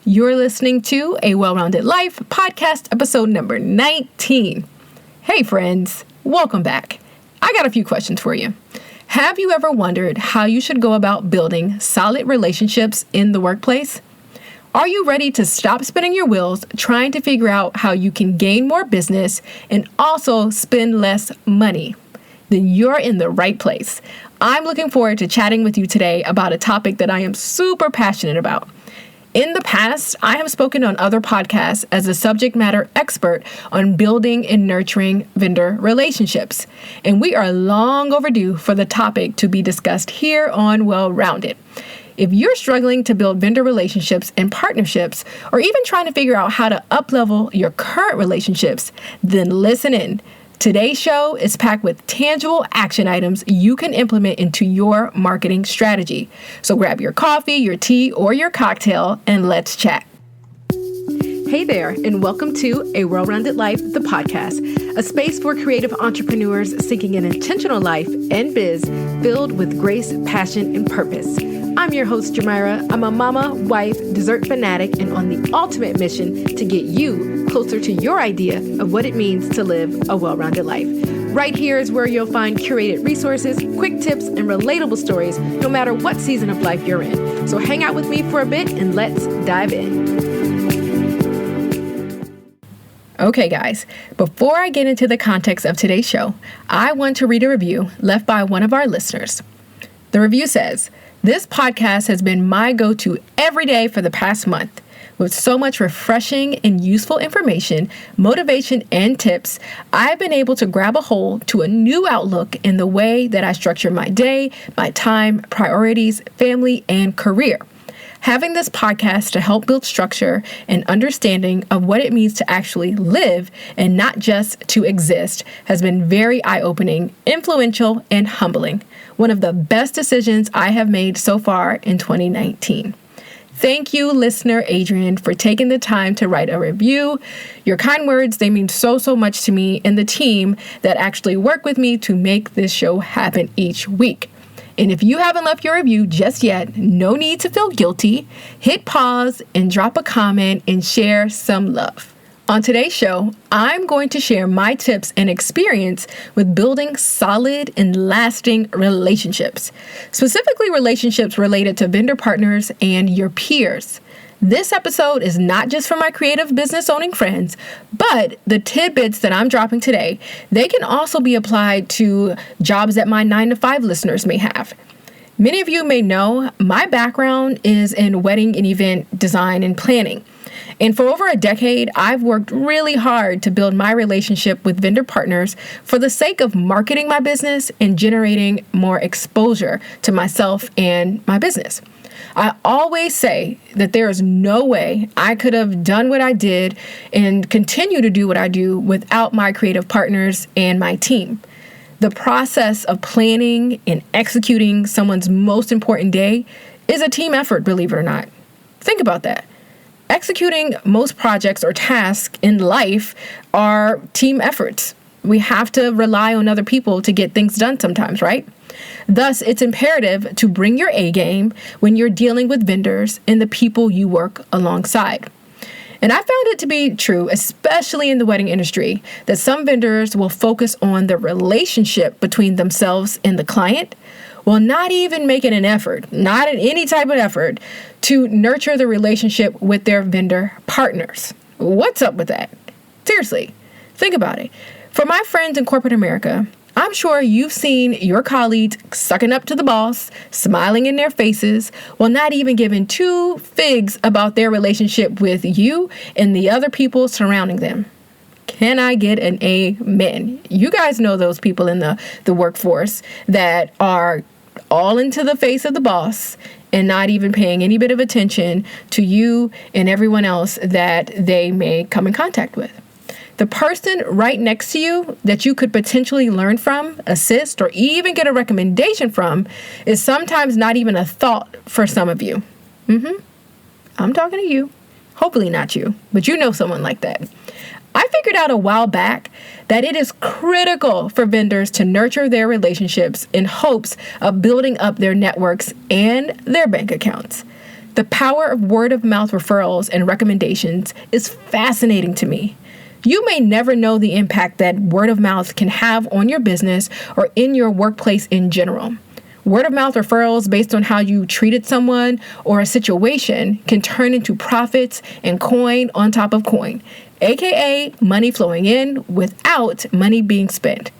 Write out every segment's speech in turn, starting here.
You're listening to A Well-Rounded Life podcast episode number 19. Hey friends, welcome back. I got a few questions for you. Have you ever wondered how you should go about building solid relationships in the workplace? Are you ready to stop spinning your wheels trying to figure out how you can gain more business and also spend less money? Then you're in the right place. I'm looking forward to chatting with you today about a topic that I am super passionate about. In the past, I have spoken on other podcasts as a subject matter expert on building and nurturing vendor relationships, and we are long overdue for the topic to be discussed here on Well-Rounded. If you're struggling to build vendor relationships and partnerships, or even trying to figure out how to up-level your current relationships, then listen in. Today's show is packed with tangible action items you can implement into your marketing strategy. So grab your coffee, your tea, or your cocktail, and let's chat. Hey there, and welcome to A Well-Rounded Life, the podcast, a space for creative entrepreneurs seeking an intentional life and biz filled with grace, passion, and purpose. I'm your host, Jamira. I'm a mama, wife, dessert fanatic, and on the ultimate mission to get you closer to your idea of what it means to live a well-rounded life. Right here is where you'll find curated resources, quick tips, and relatable stories, no matter what season of life you're in. So hang out with me for a bit and let's dive in. Okay, guys, before I get into the context of today's show, I want to read a review left by one of our listeners. The review says, "This podcast has been my go-to every day for the past month. With so much refreshing and useful information, motivation, and tips, I've been able to grab a hold to a new outlook in the way that I structure my day, my time, priorities, family, and career. Having this podcast to help build structure and understanding of what it means to actually live and not just to exist has been very eye-opening, influential, and humbling. One of the best decisions I have made so far in 2019. Thank you, listener Adrian, for taking the time to write a review. Your kind words, they mean so much to me and the team that actually work with me to make this show happen each week. And if you haven't left your review just yet, no need to feel guilty. Hit pause and drop a comment and share some love. On today's show, I'm going to share my tips and experience with building solid and lasting relationships, specifically relationships related to vendor partners and your peers. This episode is not just for my creative business owning friends, but the tidbits that I'm dropping today, they can also be applied to jobs that my 9-to-5 listeners may have. Many of you may know my background is in wedding and event design and planning. And for over a decade, I've worked really hard to build my relationship with vendor partners for the sake of marketing my business and generating more exposure to myself and my business. I always say that there is no way I could have done what I did and continue to do what I do without my creative partners and my team. The process of planning and executing someone's most important day is a team effort, believe it or not. Think about that. Executing most projects or tasks in life are team efforts. We have to rely on other people to get things done sometimes, right? Thus, it's imperative to bring your A game when you're dealing with vendors and the people you work alongside. And I found it to be true, especially in the wedding industry, that some vendors will focus on the relationship between themselves and the client, while not even making an effort, not in any type of effort, to nurture the relationship with their vendor partners. What's up with that? Seriously, think about it. For my friends in corporate America, I'm sure you've seen your colleagues sucking up to the boss, smiling in their faces, while not even giving two figs about their relationship with you and the other people surrounding them. Can I get an amen? You guys know those people in the workforce that are all into the face of the boss and not even paying any bit of attention to you and everyone else that they may come in contact with. The person right next to you that you could potentially learn from, assist, or even get a recommendation from is sometimes not even a thought for some of you. I'm talking to you. Hopefully not you, but you know someone like that. I figured out a while back that it is critical for vendors to nurture their relationships in hopes of building up their networks and their bank accounts. The power of word of mouth referrals and recommendations is fascinating to me. You may never know the impact that word of mouth can have on your business or in your workplace in general. Word of mouth referrals based on how you treated someone or a situation can turn into profits and coin on top of coin, aka money flowing in without money being spent.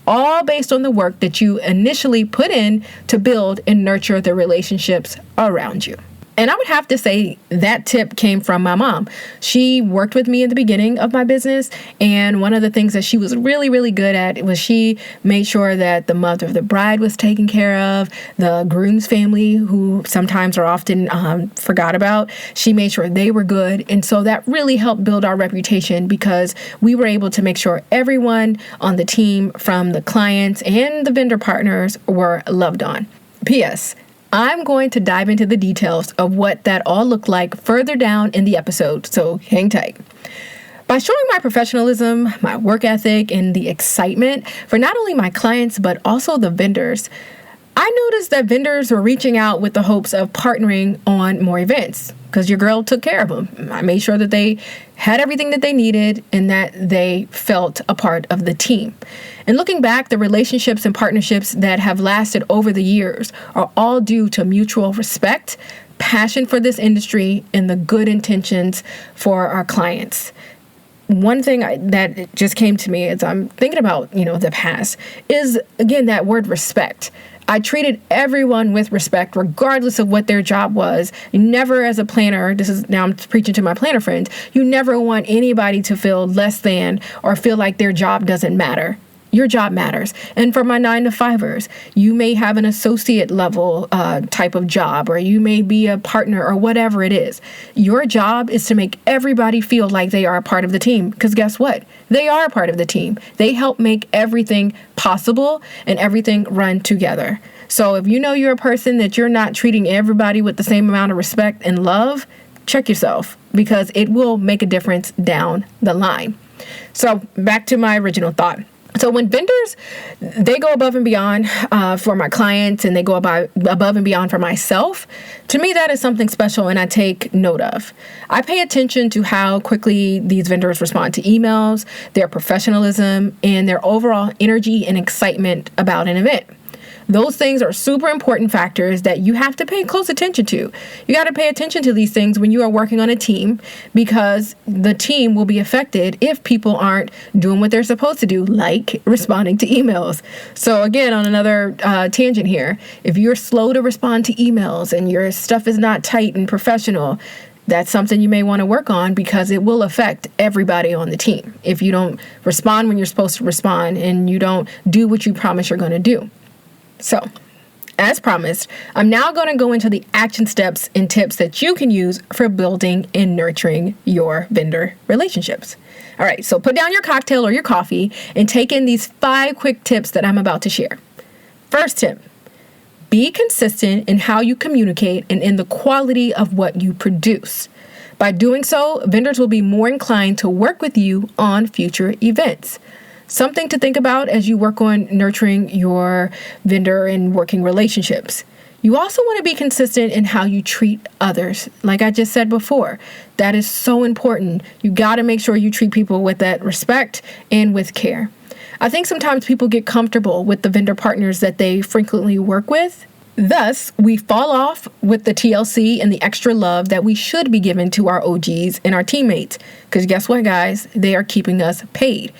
All based on the work that you initially put in to build and nurture the relationships around you. And I would have to say that tip came from my mom. She worked with me in the beginning of my business, and one of the things that she was really, really good at was she made sure that the mother of the bride was taken care of, the groom's family, who sometimes are often forgot about. She made sure they were good, and so that really helped build our reputation because we were able to make sure everyone on the team, from the clients and the vendor partners, were loved on. P.S. I'm going to dive into the details of what that all looked like further down in the episode, so hang tight. By showing my professionalism, my work ethic, and the excitement for not only my clients, but also the vendors, I noticed that vendors were reaching out with the hopes of partnering on more events because your girl took care of them. I made sure that they had everything that they needed and that they felt a part of the team. And looking back, the relationships and partnerships that have lasted over the years are all due to mutual respect, passion for this industry, and the good intentions for our clients. One thing that just came to me as I'm thinking about, the past is, again, that word respect. I treated everyone with respect, regardless of what their job was. Never as a planner, now I'm preaching to my planner friends, you never want anybody to feel less than or feel like their job doesn't matter. Your job matters. And for my 9-to-5ers, you may have an associate level type of job, or you may be a partner or whatever it is. Your job is to make everybody feel like they are a part of the team. Because guess what? They are a part of the team. They help make everything possible and everything run together. So if you know you're a person that you're not treating everybody with the same amount of respect and love, check yourself, because it will make a difference down the line. So back to my original thought. So when vendors, they go above and beyond for my clients, and they go above and beyond for myself, to me that is something special, and I take note of. I pay attention to how quickly these vendors respond to emails, their professionalism, and their overall energy and excitement about an event. Those things are super important factors that you have to pay close attention to. You got to pay attention to these things when you are working on a team, because the team will be affected if people aren't doing what they're supposed to do, like responding to emails. So again, on another tangent here, if you're slow to respond to emails and your stuff is not tight and professional, that's something you may want to work on, because it will affect everybody on the team if you don't respond when you're supposed to respond and you don't do what you promise you're going to do. So, as promised, I'm now going to go into the action steps and tips that you can use for building and nurturing your vendor relationships. All right, so put down your cocktail or your coffee and take in these 5 quick tips that I'm about to share. First tip, be consistent in how you communicate and in the quality of what you produce. By doing so, vendors will be more inclined to work with you on future events. Something to think about as you work on nurturing your vendor and working relationships. You also want to be consistent in how you treat others. Like I just said before, that is so important. You got to make sure you treat people with that respect and with care. I think sometimes people get comfortable with the vendor partners that they frequently work with. Thus, we fall off with the TLC and the extra love that we should be giving to our OGs and our teammates. Because guess what, guys? They are keeping us paid.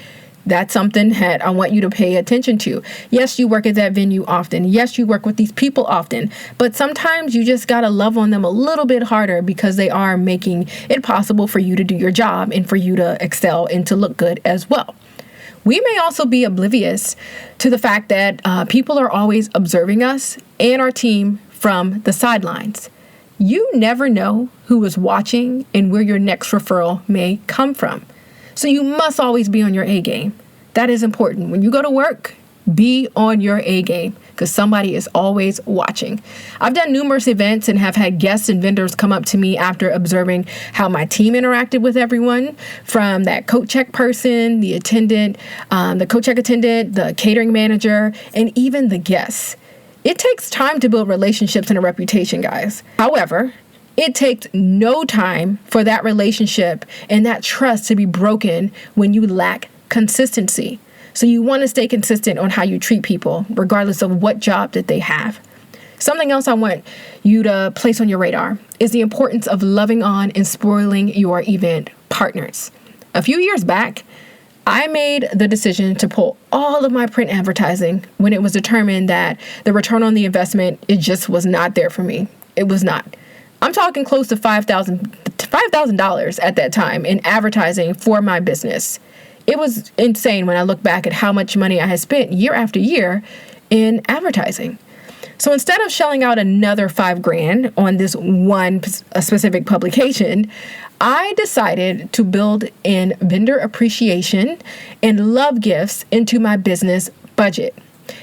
That's something that I want you to pay attention to. Yes, you work at that venue often. Yes, you work with these people often. But sometimes you just got to love on them a little bit harder, because they are making it possible for you to do your job and for you to excel and to look good as well. We may also be oblivious to the fact that people are always observing us and our team from the sidelines. You never know who is watching and where your next referral may come from. So you must always be on your A game. That is important. When you go to work, be on your A game, because somebody is always watching. I've done numerous events and have had guests and vendors come up to me after observing how my team interacted with everyone, from that coat check person, the attendant, the coat check attendant, the catering manager, and even the guests. It takes time to build relationships and a reputation, guys. However, It takes no time for that relationship and that trust to be broken when you lack consistency. So you want to stay consistent on how you treat people, regardless of what job that they have. Something else I want you to place on your radar is the importance of loving on and spoiling your event partners. A few years back, I made the decision to pull all of my print advertising when it was determined that the return on the investment, it just was not there for me. It was not. I'm talking close to $5,000 at that time in advertising for my business. It was insane when I look back at how much money I had spent year after year in advertising. So instead of shelling out another $5,000 on this one specific publication, I decided to build in vendor appreciation and love gifts into my business budget.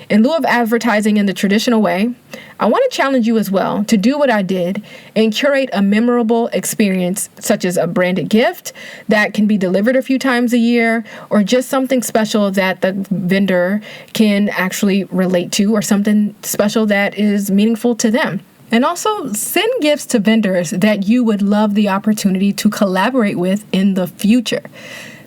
In lieu of advertising in the traditional way, I want to challenge you as well to do what I did and curate a memorable experience, such as a branded gift that can be delivered a few times a year, or just something special that the vendor can actually relate to, or something special that is meaningful to them. And also send gifts to vendors that you would love the opportunity to collaborate with in the future.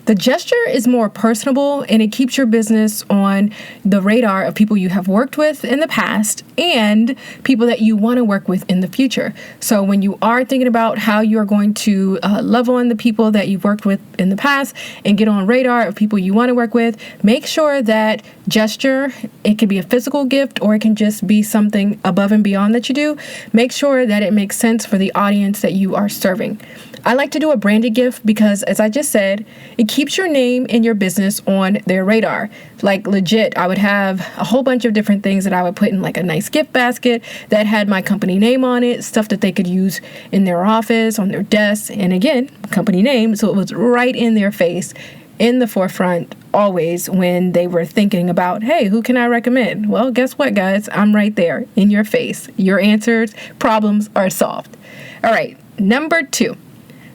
The gesture is more personable and it keeps your business on the radar of people you have worked with in the past and people that you want to work with in the future. So when you are thinking about how you're going to love on the people that you've worked with in the past and get on radar of people you want to work with, make sure that gesture, it could be a physical gift or it can just be something above and beyond that you do. Make sure that it makes sense for the audience that you are serving. I like to do a branded gift because, as I just said, it keeps your name and your business on their radar. Like legit, I would have a whole bunch of different things that I would put in like a nice gift basket that had my company name on it, stuff that they could use in their office, on their desk, and again, company name, so it was right in their face, in the forefront, always when they were thinking about, hey, who can I recommend? Well, guess what, guys? I'm right there in your face. Your answers, problems are solved. All right, number 2.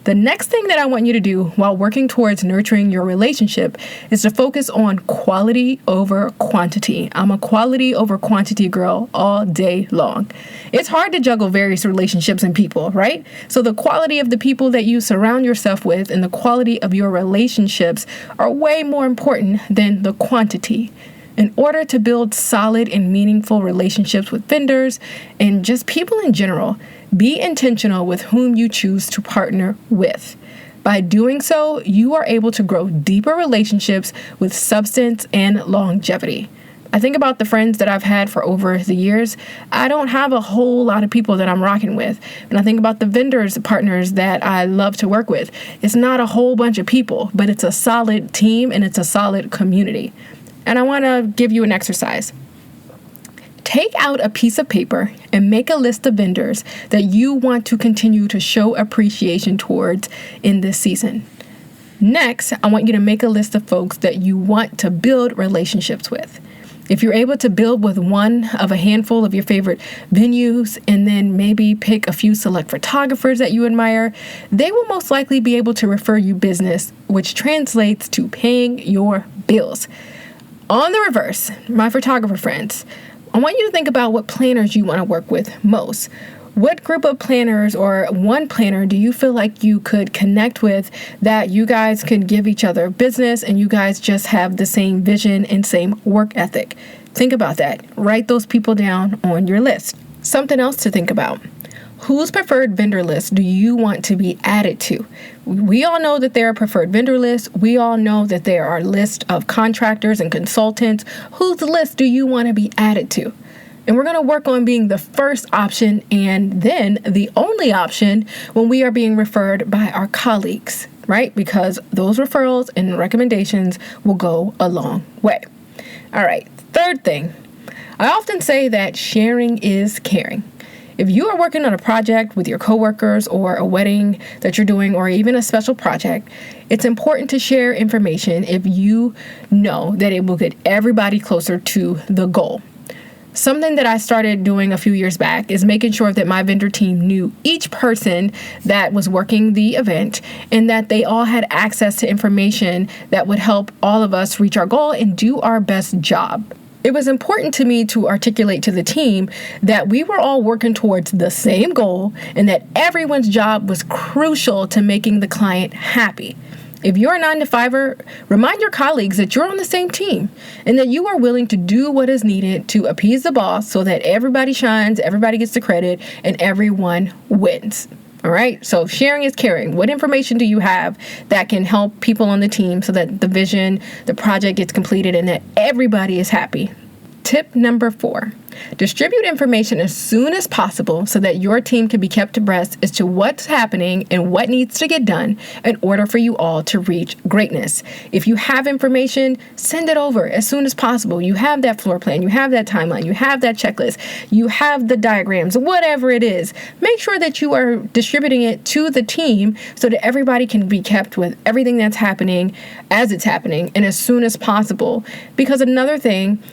The next thing that I want you to do while working towards nurturing your relationship is to focus on quality over quantity. I'm a quality over quantity girl all day long. It's hard to juggle various relationships and people, right? So the quality of the people that you surround yourself with and the quality of your relationships are way more important than the quantity. In order to build solid and meaningful relationships with vendors and just people in general, be intentional with whom you choose to partner with. By doing so, you are able to grow deeper relationships with substance and longevity. I think about the friends that I've had for over the years. I don't have a whole lot of people that I'm rocking with. And I think about the vendors, partners that I love to work with. It's not a whole bunch of people, but it's a solid team and it's a solid community. And I want to give you an exercise. Take out a piece of paper and make a list of vendors that you want to continue to show appreciation towards in this season. Next, I want you to make a list of folks that you want to build relationships with. If you're able to build with one of a handful of your favorite venues and then maybe pick a few select photographers that you admire, they will most likely be able to refer you business, which translates to paying your bills. On the reverse, my photographer friends, I want you to think about what planners you want to work with most. What group of planners or one planner do you feel like you could connect with that you guys could give each other business and you guys just have the same vision and same work ethic? Think about that. Write those people down on your list. Something else to think about. Whose preferred vendor list do you want to be added to? We all know that there are preferred vendor lists. We all know that there are lists of contractors and consultants. Whose list do you want to be added to? And we're going to work on being the first option and then the only option when we are being referred by our colleagues, right? Because those referrals and recommendations will go a long way. All right, third thing. I often say that sharing is caring. If you are working on a project with your coworkers or a wedding that you're doing or even a special project, it's important to share information if you know that it will get everybody closer to the goal. Something that I started doing a few years back is making sure that my vendor team knew each person that was working the event and that they all had access to information that would help all of us reach our goal and do our best job. It was important to me to articulate to the team that we were all working towards the same goal and that everyone's job was crucial to making the client happy. If you're a 9-to-5er, remind your colleagues that you're on the same team and that you are willing to do what is needed to appease the boss so that everybody shines, everybody gets the credit, and everyone wins. All right, so sharing is caring. What information do you have that can help people on the team so that the vision, the project gets completed and that everybody is happy? Tip number 4, distribute information as soon as possible so that your team can be kept abreast as to what's happening and what needs to get done in order for you all to reach greatness. If you have information, send it over as soon as possible. You have that floor plan, you have that timeline, you have that checklist, you have the diagrams, whatever it is. Make sure that you are distributing it to the team so that everybody can be kept with everything that's happening as it's happening and as soon as possible. Because another thing,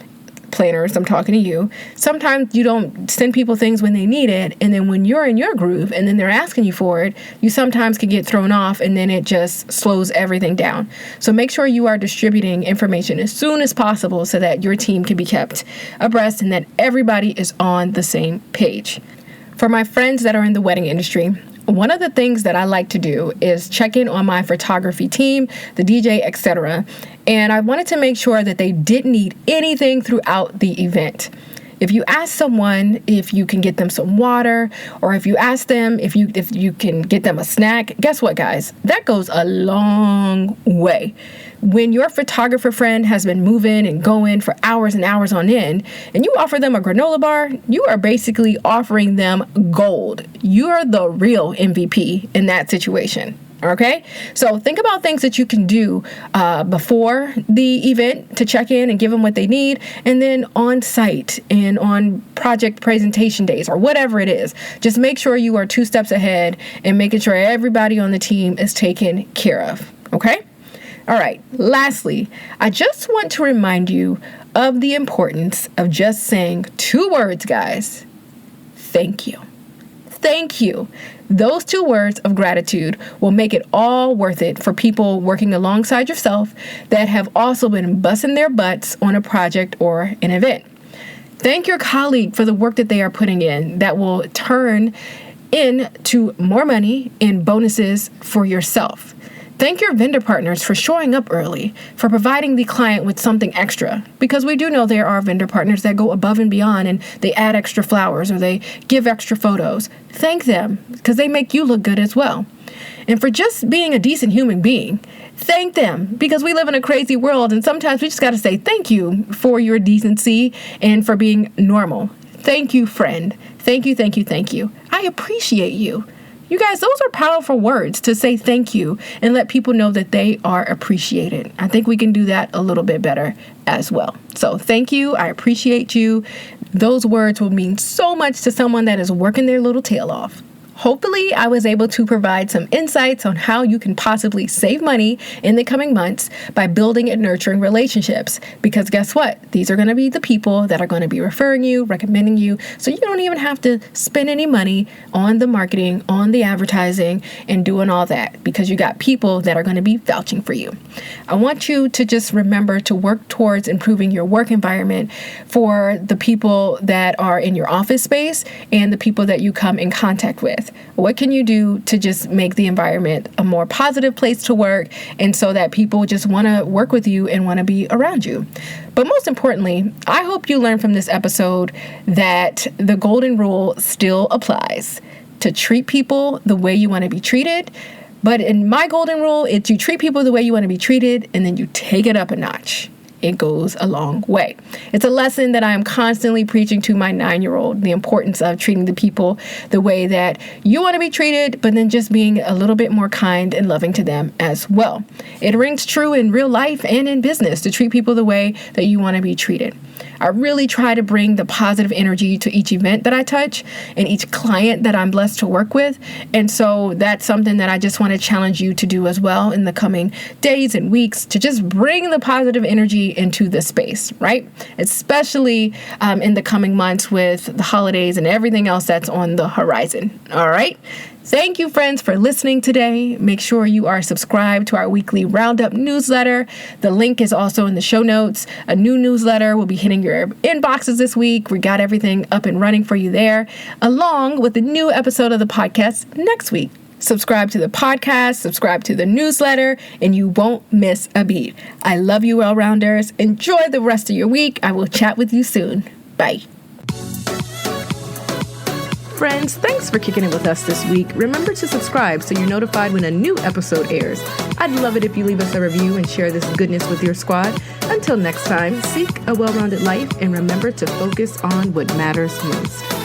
planners, I'm talking to you, sometimes you don't send people things when they need it, and then when you're in your groove and then they're asking you for it, you sometimes can get thrown off and then it just slows everything down. So make sure you are distributing information as soon as possible so that your team can be kept abreast and that everybody is on the same page. For my friends that are in the wedding industry, one of the things that I like to do is check in on my photography team, the DJ, etc. And I wanted to make sure that they didn't need anything throughout the event. If you ask someone if you can get them some water, or if you ask them if you can get them a snack, guess what, guys? That goes a long way. When your photographer friend has been moving and going for hours and hours on end, and you offer them a granola bar, you are basically offering them gold. You are the real MVP in that situation. Okay, so think about things that you can do before the event to check in and give them what they need, and then on site and on project presentation days or whatever it is. Just make sure you are 2 steps ahead and making sure everybody on the team is taken care of. Okay? All right, lastly, I just want to remind you of the importance of just saying 2 words, guys. Thank you. Thank you. Those 2 words of gratitude will make it all worth it for people working alongside yourself that have also been busting their butts on a project or an event. Thank your colleague for the work that they are putting in that will turn into more money and bonuses for yourself. Thank your vendor partners for showing up early, for providing the client with something extra, because we do know there are vendor partners that go above and beyond and they add extra flowers or they give extra photos. Thank them because they make you look good as well. And for just being a decent human being, thank them because we live in a crazy world and sometimes we just got to say thank you for your decency and for being normal. Thank you, friend. Thank you, thank you, thank you. I appreciate you. You guys, those are powerful words to say thank you and let people know that they are appreciated. I think we can do that a little bit better as well. So thank you. I appreciate you. Those words will mean so much to someone that is working their little tail off. Hopefully, I was able to provide some insights on how you can possibly save money in the coming months by building and nurturing relationships. Because guess what? These are going to be the people that are going to be referring you, recommending you. So you don't even have to spend any money on the marketing, on the advertising, and doing all that because you got people that are going to be vouching for you. I want you to just remember to work towards improving your work environment for the people that are in your office space and the people that you come in contact with. What can you do to just make the environment a more positive place to work and so that people just want to work with you and want to be around you? But most importantly, I hope you learned from this episode that the golden rule still applies to treat people the way you want to be treated. But in my golden rule, it's you treat people the way you want to be treated and then you take it up a notch. It goes a long way. It's a lesson that I am constantly preaching to my 9-year-old, the importance of treating the people the way that you want to be treated, but then just being a little bit more kind and loving to them as well. It rings true in real life and in business to treat people the way that you want to be treated. I really try to bring the positive energy to each event that I touch and each client that I'm blessed to work with. And so that's something that I just want to challenge you to do as well in the coming days and weeks, to just bring the positive energy into this space, right? Especially in the coming months with the holidays and everything else that's on the horizon. All right. Thank you, friends, for listening today. Make sure you are subscribed to our weekly Roundup newsletter. The link is also in the show notes. A new newsletter will be hitting your inboxes this week. We got everything up and running for you there, along with the new episode of the podcast next week. Subscribe to the podcast, subscribe to the newsletter, and you won't miss a beat. I love you, well-rounders. Enjoy the rest of your week. I will chat with you soon. Bye. Friends, thanks for kicking it with us this week. Remember to subscribe so you're notified when a new episode airs. I'd love it if you leave us a review and share this goodness with your squad. Until next time, seek a well-rounded life and remember to focus on what matters most.